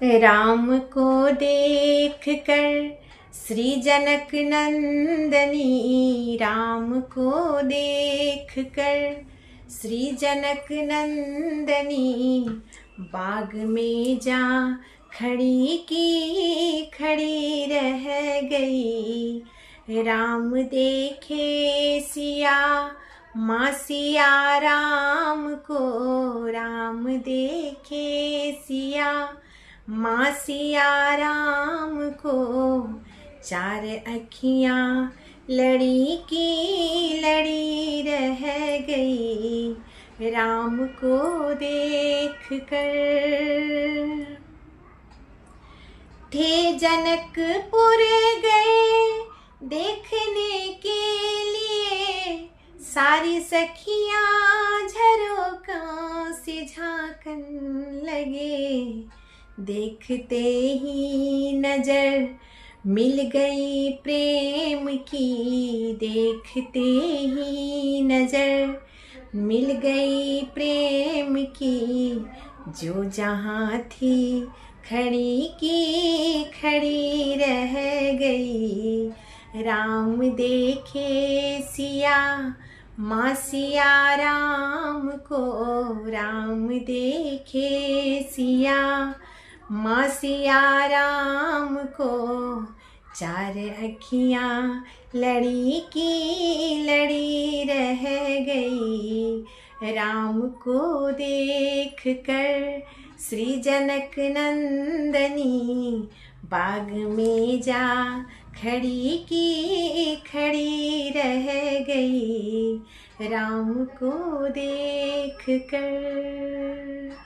राम को देख कर श्री जनक नंदनी, राम को देख कर श्री जनक नंदनी, बाग में जा खड़ी की खड़ी रह गई। राम देखे सिया माँ सिया राम को, राम देखे सिया माँ सिया राम को, चार अखियाँ लड़ी की लड़ी रह गई। राम को देख कर थे जनकपुर गए देखने के लिए, सारी सखियाँ झरोखों से झांकन लगे। देखते ही नजर मिल गई प्रेम की, देखते ही नजर मिल गई प्रेम की, जो जहाँ थी खड़ी की खड़ी रह गई। राम देखे सिया माँ सिया राम को, राम देखे सिया माँ सिया राम को, चार अखियाँ लड़ी की लड़ी रह गई। राम को देख कर श्री जनक नंदनी, बाग में जा खड़ी की खड़ी रह गई। राम को देख कर।